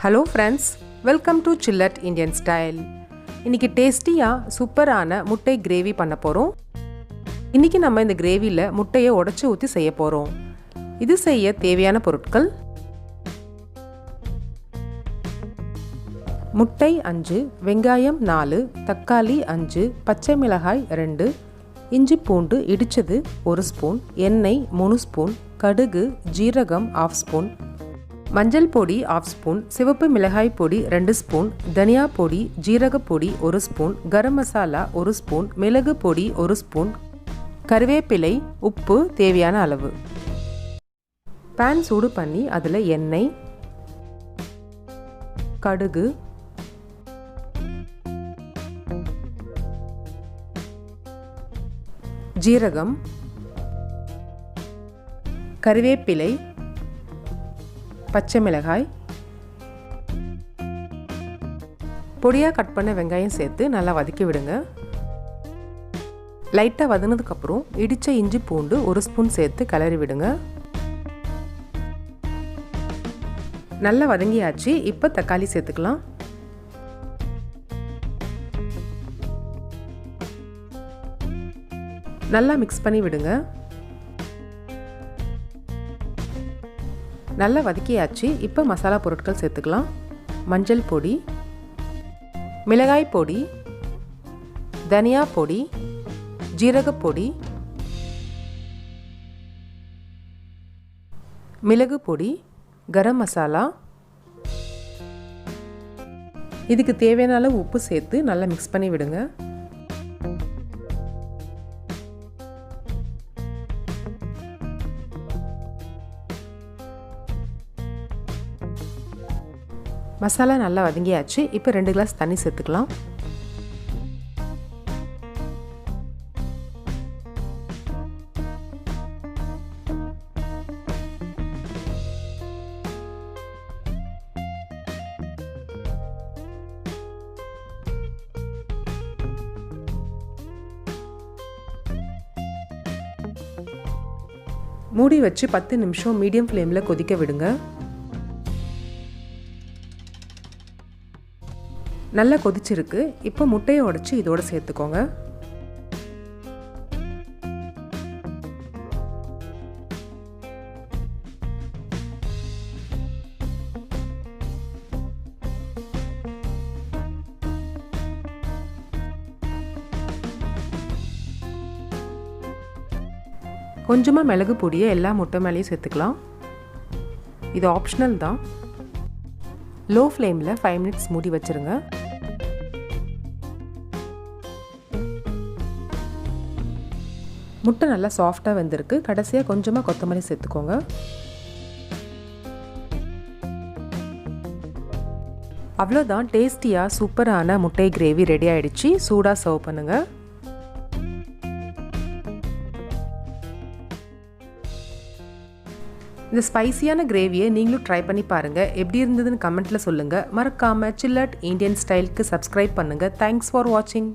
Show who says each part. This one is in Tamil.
Speaker 1: Hello friends, welcome to Chillat Indian Style. இன்னைக்கு டேஸ்டியா சூப்பரான முட்டை கிரேவி பண்ண போறோம். இன்னைக்கு நம்ம இந்த கிரேவில முட்டையை உடைச்சு ஊத்தி செய்ய போறோம். இது செய்ய தேவையான பொருட்கள்: முட்டை 5, வெங்காயம் 4, தக்காளி 5, பச்சை மிளகாய் 2, இஞ்சி பூண்டு இடிச்சது 1 ஸ்பூன், எண்ணெய் 3 ஸ்பூன், கடுகு, ஜீரகம் 1/2 ஸ்பூன், மஞ்சள் பொடி 1/2 ஸ்பூன், சிவப்பு மிளகாய் பொடி 2 ஸ்பூன், தனியா பொடி, ஜீரக பொடி 1 ஸ்பூன், கரம் மசாலா 1 ஸ்பூன், மிளகு பொடி 1 ஸ்பூன், கறிவேப்பிலை, உப்பு தேவையான அளவு. பேன் சூடு பண்ணி அதில் எண்ணெய், கடுகு, ஜீரகம், கறிவேப்பிலை, பச்சை மிளகாய், பொடியாக கட் பண்ண வெங்காயம் சேர்த்து நல்லா வதக்கி விடுங்க. லைட்டாக வதங்கினதுக்கப்புறம் இடித்த இஞ்சி பூண்டு 1 ஸ்பூன் சேர்த்து கிளறி விடுங்க. நல்லா வதங்கியாச்சு. இப்போ தக்காளி சேர்த்துக்கலாம். நல்லா மிக்ஸ் பண்ணி விடுங்க. நல்லா வதக்கியாச்சு. இப்போ மசாலா பொருட்கள் சேர்த்துக்கலாம். மஞ்சள் பொடி, மிளகாய் பொடி, தனியா பொடி, ஜீரக பொடி, மிளகு பொடி, கரம் மசாலா. இதுக்கு தேவையான அளவு உப்பு சேர்த்து நல்லா மிக்ஸ் பண்ணி விடுங்க. மசாலா நல்லா வதங்கியாச்சு. இப்போ 2 கிளாஸ் தண்ணி சேர்த்துக்கலாம். மூடி வச்சு 10 நிமிஷம் மீடியம் ஃப்ளேமில் கொதிக்க விடுங்க. நல்லா கொதிச்சிருக்கு. இப்போ முட்டையை உடைச்சி இதோட சேர்த்துக்கோங்க. கொஞ்சமாக மிளகு பொடியை எல்லா முட்டை மேலேயும் சேர்த்துக்கலாம். இது ஆப்ஷனல் தான். லோ ஃப்ளேமில் 5 மினிட்ஸ் மூடி வச்சுருங்க. முட்டை நல்லா சாஃப்டாக வெந்திருக்கு. கடைசியாக கொஞ்சமாக கொத்தமல்லி சேர்த்துக்கோங்க. அவ்வளோதான், டேஸ்டியாக சூப்பரான முட்டை கிரேவி ரெடி ஆகிடுச்சு. சூடாக சர்வ் பண்ணுங்கள். இந்த ஸ்பைசியான கிரேவியை நீங்களும் ட்ரை பண்ணி பாருங்கள். எப்படி இருந்ததுன்னு கமெண்ட்டில் சொல்லுங்கள். மறக்காமல் சில்லட் இந்தியன் ஸ்டைலுக்கு சப்ஸ்கிரைப் பண்ணுங்கள். தேங்க்ஸ் ஃபார் வாட்சிங்.